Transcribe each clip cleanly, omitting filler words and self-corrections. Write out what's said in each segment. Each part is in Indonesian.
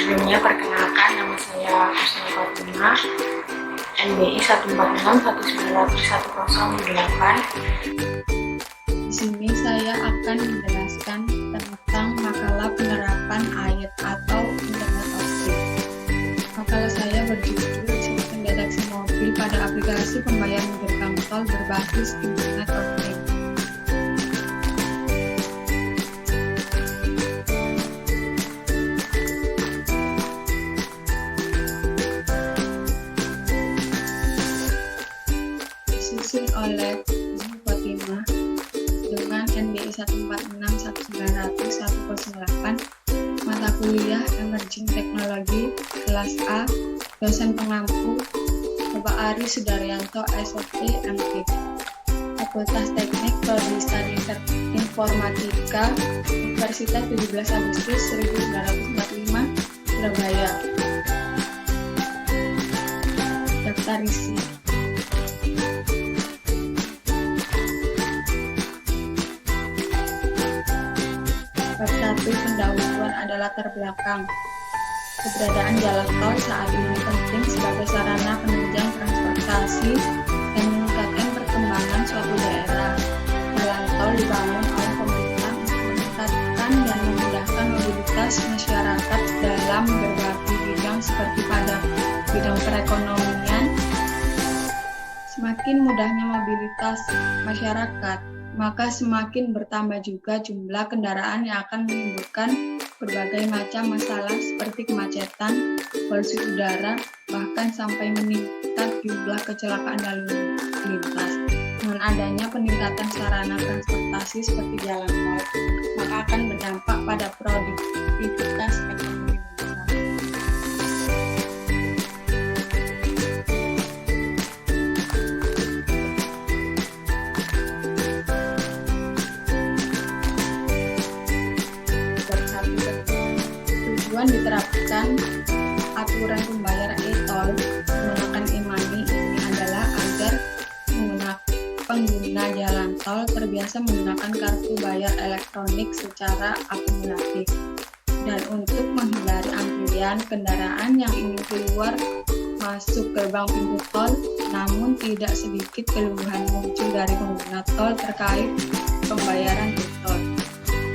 Sebelumnya perkenalkan, nama saya Kusnul Fatimah, NBI 14619101008. Di sini saya akan menjelaskan tentang makalah penerapan ayat atau Internet of Things. Makalah saya berjudul Sistem Deteksi Mobil pada Aplikasi Pembayaran Gerbang Tol Berbasis Internet of Things. Disusun oleh Kusnul Fatimah dengan NBI 146191008, mata kuliah Emerging Technology kelas A, dosen pengampu Bapak Ari Sudaryanto SOP MT, Fakultas Teknik Prodi Studi Informatika, Universitas 17 Agustus 1945, Surabaya. Daftar isi. Bab 1. Pendahuluan adalah latar belakang. Keberadaan jalan tol saat ini penting sebagai sarana penunjang transportasi dan meningkatkan perkembangan suatu daerah. Jalan tol dibangun oleh pemerintah untuk meningkatkan dan memudahkan mobilitas masyarakat dalam berbagai bidang seperti pada bidang perekonomian. Semakin mudahnya mobilitas masyarakat, maka semakin bertambah juga jumlah kendaraan yang akan menimbulkan berbagai macam masalah seperti kemacetan, polusi udara, bahkan sampai meningkat jumlah kecelakaan lalu lintas. Dengan adanya peningkatan sarana transportasi seperti jalan tol, maka akan berdampak pada produktivitas ekonomi bangsa. Tujuan diterapkan aturan pembayaran e-tol menggunakan e-money ini adalah agar pengguna jalan tol terbiasa menggunakan kartu bayar elektronik secara akumulatif, dan untuk menghindari antrian kendaraan yang ingin keluar masuk gerbang pintu tol. Namun tidak sedikit keluhan muncul dari pengguna tol terkait pembayaran e-tol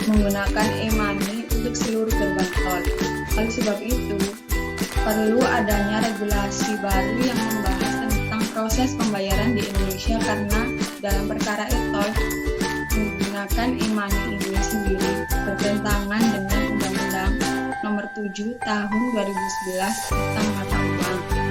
menggunakan e-money untuk seluruh gerbang tol. Oleh sebab itu, perlu adanya regulasi baru yang membahas tentang proses pembayaran di Indonesia, karena dalam perkara e-tol menggunakan e-money ini sendiri bertentangan dengan Undang-Undang Nomor 7 Tahun 2011 tentang mata uang.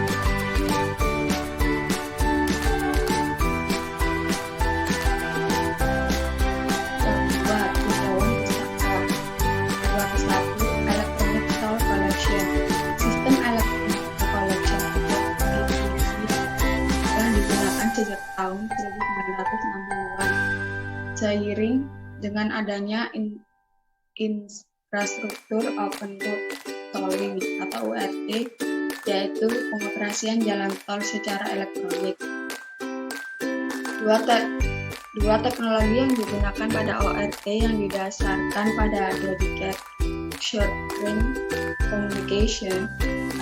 Sejak tahun 1960-an, seiring dengan adanya infrastruktur Open Road Tolling atau ORT, yaitu pengoperasian jalan tol secara elektronik. Dua teknologi yang digunakan pada ORT yang didasarkan pada Dedicated Short Range Communication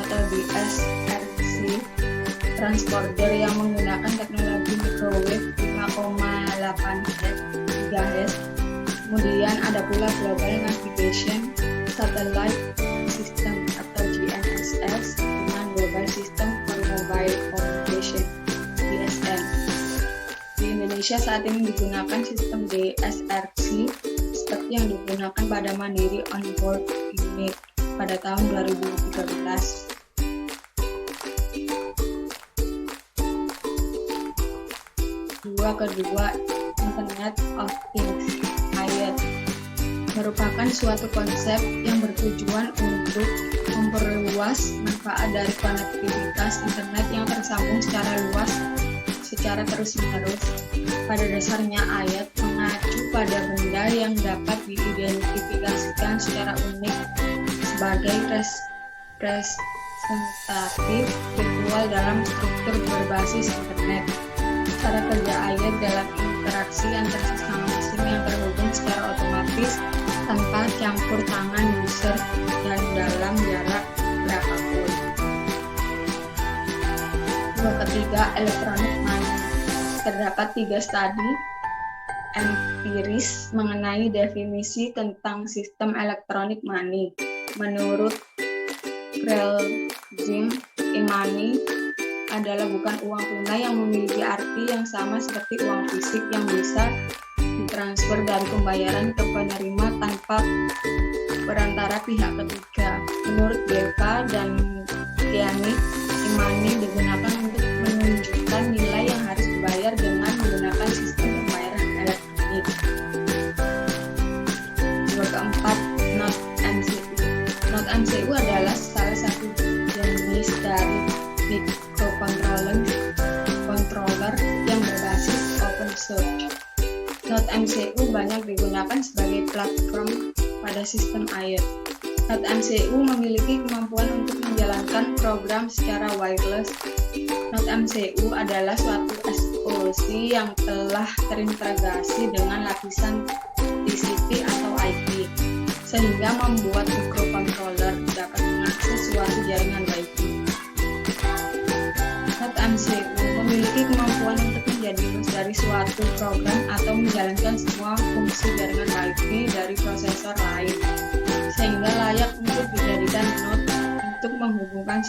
atau DSRC transponder yang menggunakan teknologi microwave 5,8 GHz. Kemudian ada pula Global Navigation Satellite System atau GNSS dengan Global System for Mobile Communication GSM. Di Indonesia saat ini digunakan sistem DSRC seperti yang digunakan pada Mandiri Onboard Unit pada tahun 2013. Kedua, Internet of Things (IoT) merupakan suatu konsep yang bertujuan untuk memperluas manfaat dari konektivitas internet yang tersambung secara luas secara terus-menerus. Pada dasarnya, ayat mengacu pada benda yang dapat diidentifikasikan secara unik sebagai representatif virtual dalam struktur berbasis internet. Cara kerja ayat dalam interaksi antar sesama sistem yang terhubung secara otomatis tanpa campur tangan user dan dalam jarak ketiga, electronic money. Terdapat 3 studi empiris mengenai definisi tentang sistem electronic money. Menurut Krell-Jim, e-money adalah bukan uang tunai yang memiliki arti yang sama seperti uang fisik yang bisa ditransfer dari pembayaran ke penerima tanpa perantara pihak ketiga. Menurut Beva dan Kianik, e-money digunakan untuk menunjukkan nilai yang harus dibayar dengan menggunakan sistem pembayaran elektronik. Yang keempat, Note MCU. Note MCU adalah salah satu jenis dari microcontroller yang berbasis open source. Note MCU banyak digunakan sebagai platform pada sistem IoT. Note MCU memiliki kemampuan untuk menjalankan program secara wireless. Note MCU adalah suatu SoC yang telah terintegrasi dengan lapisan TCP atau IP, sehingga membuat microcontroller dapat mengakses suatu jaringan Wi-Fi. Note MCU memiliki kemampuan untuk menjadi host dari suatu program atau menjalankan semua fungsi jaringan Wi-Fi dari prosesor lain, sehingga layak untuk dijadikan node untuk menghubungkan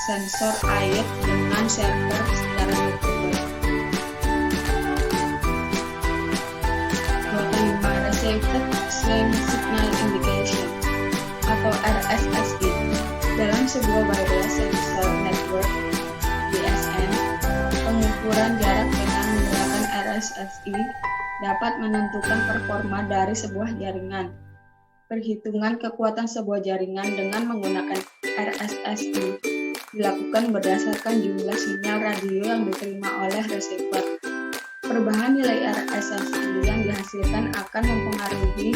sensor IoT dengan server secara virtual. 25. Received Slim Signal Indication atau RSSI. Dalam sebuah wireless sensor network (WSN), pengukuran jarak dengan menggunakan RSSI dapat menentukan performa dari sebuah jaringan. Perhitungan kekuatan sebuah jaringan dengan menggunakan RSSI dilakukan berdasarkan jumlah sinyal radio yang diterima oleh receiver. Perubahan nilai RSSI yang dihasilkan akan mempengaruhi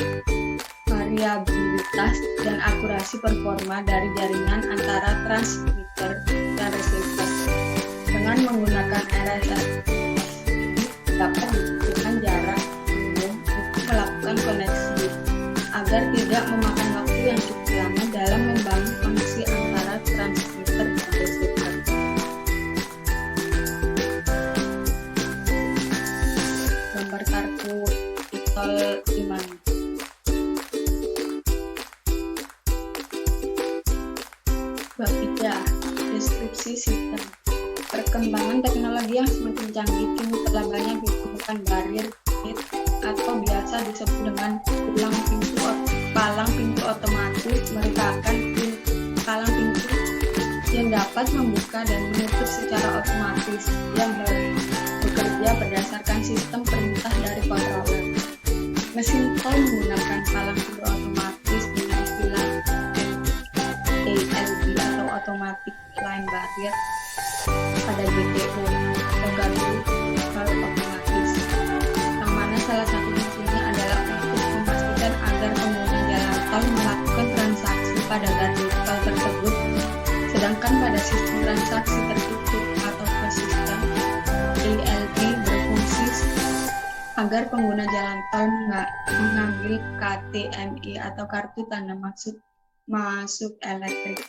variabilitas dan akurasi performa dari jaringan antara transmitter dan receiver. Dengan menggunakan RSSI dapat ditentukan jarak minimum untuk melakukan koneksi agar tidak memakan waktu yang cukup lama dalam membangun koneksi antara transmitter dan receiver. Gambar kartu ITOL e-money. Bab 3. Deskripsi sistem. Perkembangan teknologi yang semakin canggih kini telah banyak ditemukan barrier gate atau biasa disebut dengan palang pintu otomatis, merupakan palang pintu yang dapat membuka dan menutup secara otomatis yang bekerja berdasarkan sistem perintah dari controller. Mesin tol menggunakan palang pintu otomatis dengan istilah ALB atau Automatic Line Barrier pada GPU atau gardu tol otomatis, yang mana salah satu fungsinya adalah untuk memastikan agar pengguna jalan tol melakukan transaksi pada gardu tol tersebut, sedangkan pada sistem transaksi tertutup atau closed system, ALB berfungsi agar pengguna jalan tol mengambil KTMI atau kartu tanda masuk elektrik,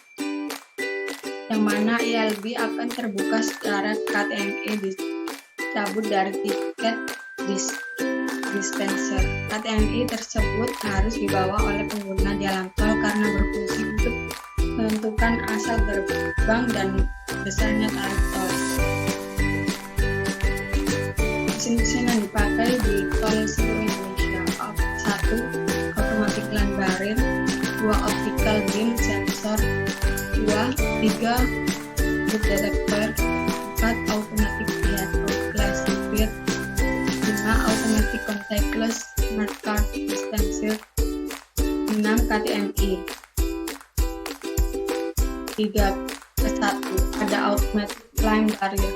yang mana ILB akan terbuka secara KTMI dicabut dari tiket dispenser. KTMI tersebut harus dibawa oleh pengguna jalan tol karena berfungsi untuk menentukan asal gerbang dan besarnya tarif tol. Mesin-mesin yang dipakai di tol seluruh Indonesia: 1. Automatic Line Barrier, 2. Optical Beam Sensor, 3. Boot Detector, 4. Automatic Vehicle Classifier, 5. Automatic Contactless Smart Card Dispenser, 6. KTMI. 3.1. Ada Automatic Line Barrier.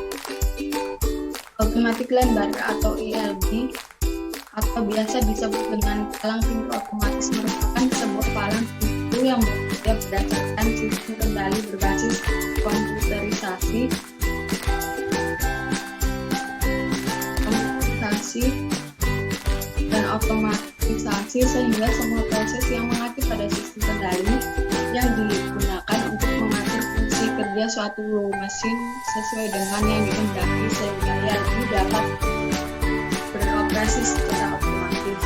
Automatic Line Barrier atau ILB atau biasa disebut dengan palang pintu otomatis merupakan sebuah palang pintu yang bekerja berdasarkan sistem kendali berbasis komputerisasi dan otomatisasi, sehingga semua proses yang mengacu pada sistem kendali yang digunakan untuk mengatur fungsi bekerja suatu mesin sesuai dengan yang dikehendaki sehingga ia lebih dapat beroperasi secara otomatis.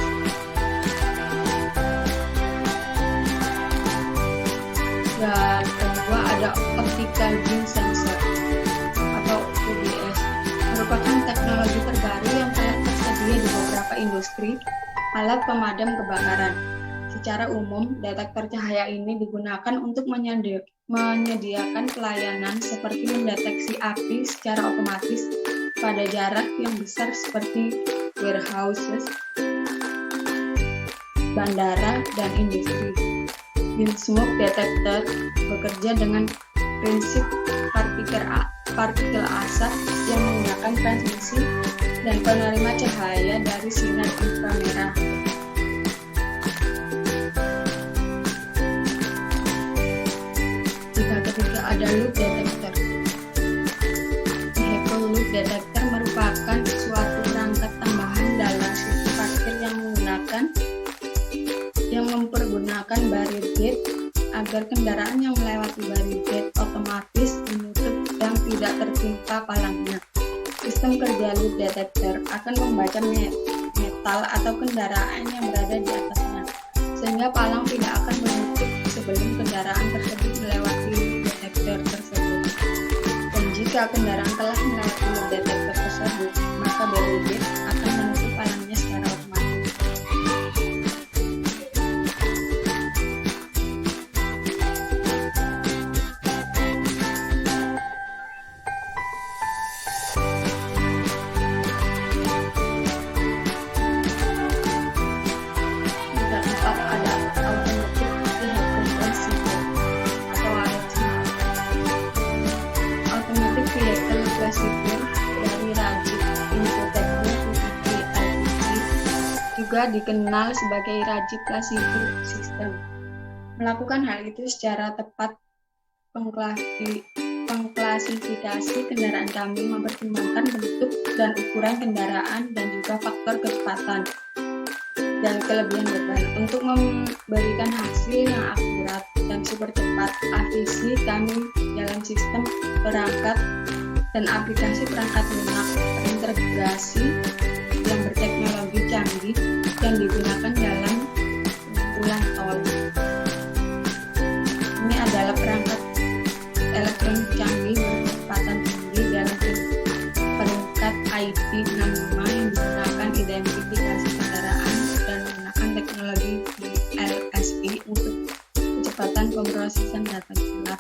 Dan kedua ada optical beam sensor atau OBS, merupakan teknologi terbaru yang telah tersedia di beberapa industri alat pemadam kebakaran. Secara umum, detektor cahaya ini digunakan untuk menyediakan pelayanan seperti mendeteksi api secara otomatis pada jarak yang besar seperti warehouses, bandara, dan industri. Beam smoke detector bekerja dengan prinsip partikel asap yang menggunakan transmisi dan penerima cahaya dari sinar inframerah. Ketiga ada loop detector. Vehicle loop detector merupakan suatu perangkat tambahan dalam sistem parkir yang mempergunakan barrier gate agar kendaraan yang melewati barrier gate otomatis menutup dan tidak tertimpa palangnya. Sistem kerja loop detector akan membaca metal atau kendaraan yang berada di atasnya, sehingga palang tidak akan menutup sebelum kendaraan tersebut melewati loop detector tersebut. Dan jika kendaraan telah melewati loop detector tersebut, maka barrier gate akan menutup palangnya secara otomatis. Dari Rajip Infotechnik juga dikenal sebagai Rajip Classifier System. Melakukan hal itu secara tepat pengklasifikasi kendaraan kami mempertimbangkan bentuk dan ukuran kendaraan dan juga faktor kecepatan dan kelebihan beban untuk memberikan hasil yang akurat dan super cepat. Avisi kami dalam sistem perangkat dan aplikasi perangkat lunak terintegrasi yang berteknologi canggih yang digunakan dalam pengumpulan tol. Ini adalah perangkat elektronik canggih berkecepatan tinggi dalam peringkat IP65 yang digunakan identifikasi kendaraan dan menggunakan teknologi LSI untuk kecepatan pemrosesan data gelap.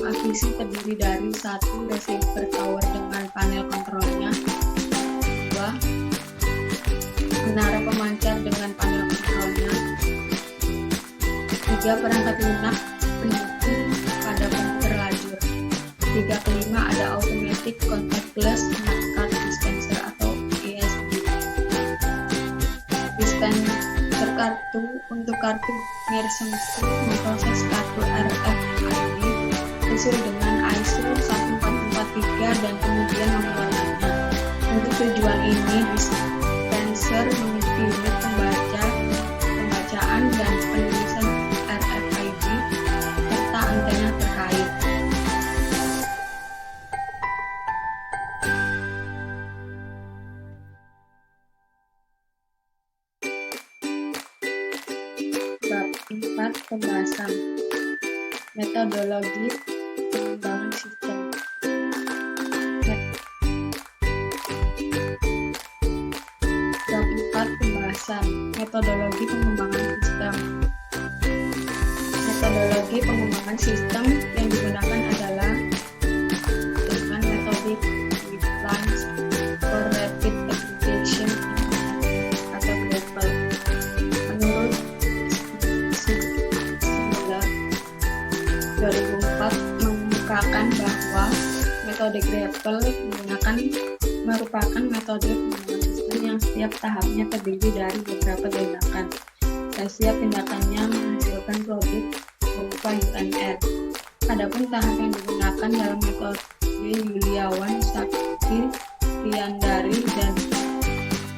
Avisi terdiri dari satu receiver tower dengan panel kontrolnya, 2 menara pemancar dengan panel kontrolnya, 3 perangkat lunak pendukung pada komputer lajur, 3 kelima ada automatic contactless smart card dispenser atau ESD. Dispenser kartu untuk kartu Mersensi memproses kartu RFID sesuai dengan ISO 1443 dan kemudian mengeluarkannya. Untuk tujuan ini, dispenser memiliki unit pembacaan dan penulisan RFID serta antena terkait. Bab 4 pembahasan metodologi pengembangan sistem. Bab 4 pembahasan metodologi pengembangan sistem. Metodologi pengembangan sistem yang digunakan adalah dengan metode Plans for Rapid Application atau GRAPPLE. Menurut Schiller 2004 mengungkapkan bahwa metode GRAPPLE merupakan metode pengembangan sistem yang setiap tahapnya terdiri dari beberapa tindakan dan setiap tindakannya menghasilkan produk berupa UML. Adapun tahap yang digunakan dalam metode Yuliawan, Sakti, Riandari, dan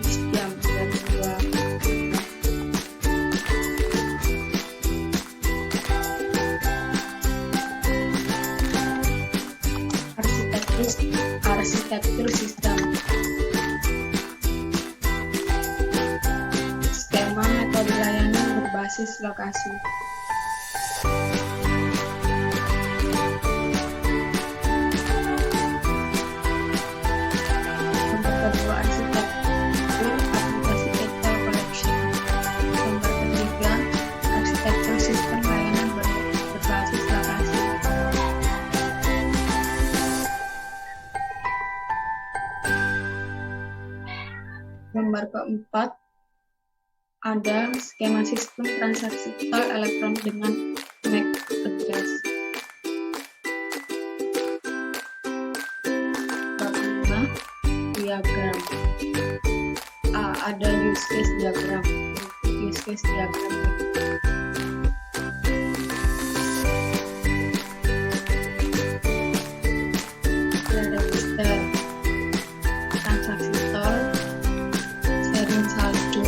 Kristian 2002 arsitektur sistem. Skema metode layanan berbasis lokasi. Nomor kedua, arsitektur aplikasi data collection. Nomor ketiga, arsitektur sistem layanan berbasis lokasi. Nomor keempat, ada skema sistem transaksi tol elektronik dengan MAC address. Kelima, diagram. Ada use case diagram. Use case diagram. Ada register transaksi tol, sharing saldo,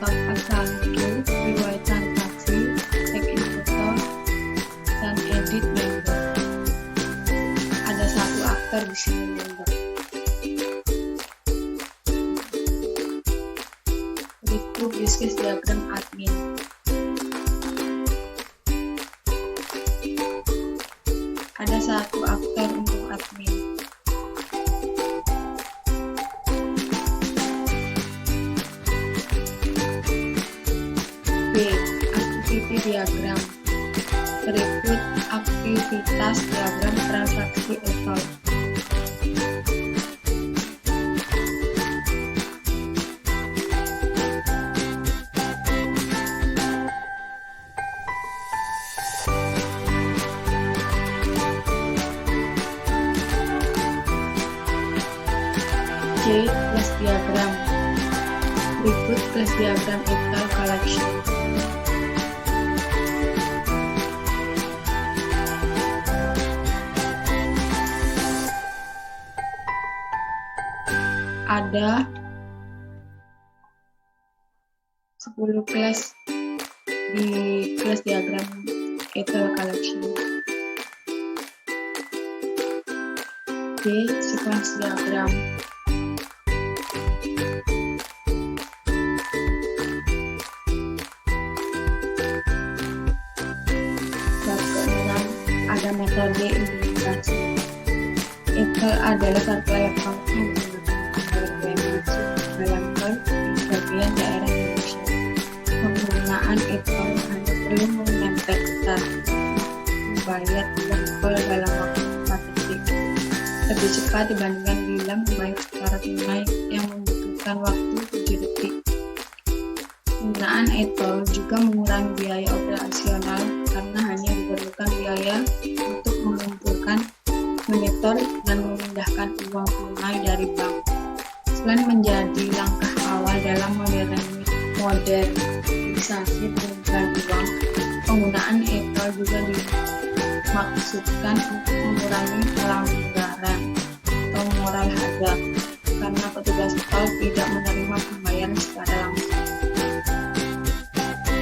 top up saldo, riwayat transaksi, check-in foto, dan edit member. Ada satu aktor di sini member. Berikut use case diagram admin. Ada satu aktor untuk admin. B. Activity diagram. Berikut aktivitas diagram transaksi e-tol. C. Class diagram. Berikut class diagram e-tol collection. Ada 10 kelas di kelas diagram e-tol collection. D. Sequence diagram. Bab ke-6, ada metode implementasi. e-tol adalah satu elektronik yang menggunakan biaya masuk dalam tol di sebagian daerah Indonesia. Penggunaan e-tol hanya perlu menempelkan membayar uang tol dalam waktu 4 detik. Lebih cepat dibandingkan bila membayar secara tunai yang membutuhkan waktu 7 detik. Penggunaan e-tol juga mengurangi biaya operasional karena hanya diperlukan biaya untuk mengumpulkan, menyetor, dan memindahkan uang tunai dari bank. Selain menjadi langkah awal dalam modernisasi pengumpulan uang, penggunaan e-tol juga dimaksudkan untuk mengurangi pelanggaran atau moral hazard karena petugas tol tidak menerima pembayaran secara langsung.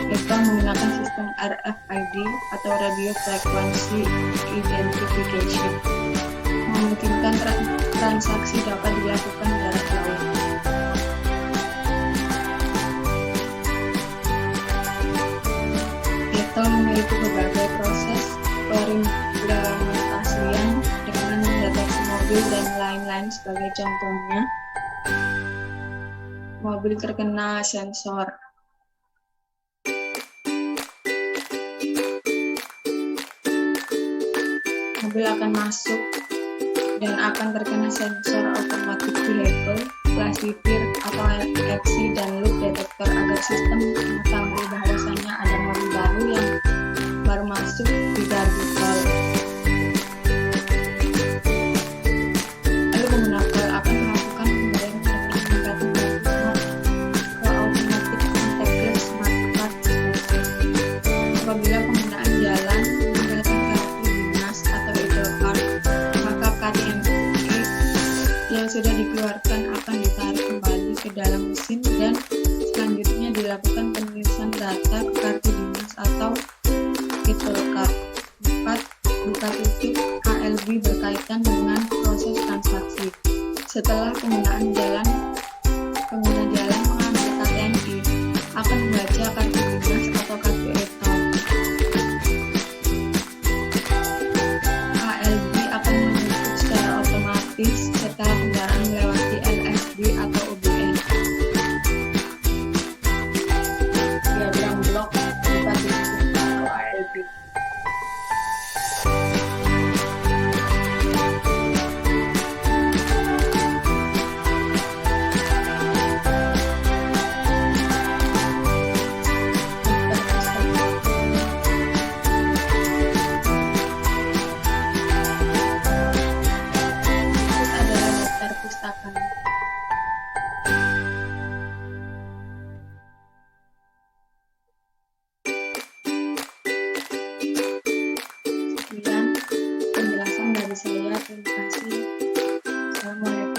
e-tol menggunakan sistem RFID atau Radio Frequency Identification, memungkinkan transaksi dapat dilakukan jarak jauh. e-tol memiliki berbagai proses pengimplementasian dengan mendeteksi mobil dan lain-lain. Sebagai contohnya, mobil terkena sensor. Mobil akan masuk dan akan terkena sensor automatic vehicle, classifier atau EXI dan loop detector agar sistem mengetahui bahwasanya ada mobil baru yang baru masuk di gardu tol. Lalu pengguna tol akan melakukan pembayaran dengan menggunakan ke automatic contactless smart card system. Apabila penggunaan jalan menggunakan kartu dinas atau e-card, maka KTMI yang sudah dikeluarkan akan ditarik kembali ke dalam mesin dan selanjutnya dilakukan penulisan data ke kartu dinas atau e-card. 4. Buka tutup HLB berkaitan dengan proses transaksi. Setelah pengguna jalan mengambil KTNI akan membaca kartu lunas atau kartu elektronik. HLB akan menutup secara otomatis setelah kendaraan melewati LSD atau OBN. Diagram blok buka tutup atau HLB. Pustaka. Sekian penjelasan dari saya. Terima kasih. Assalamualaikum.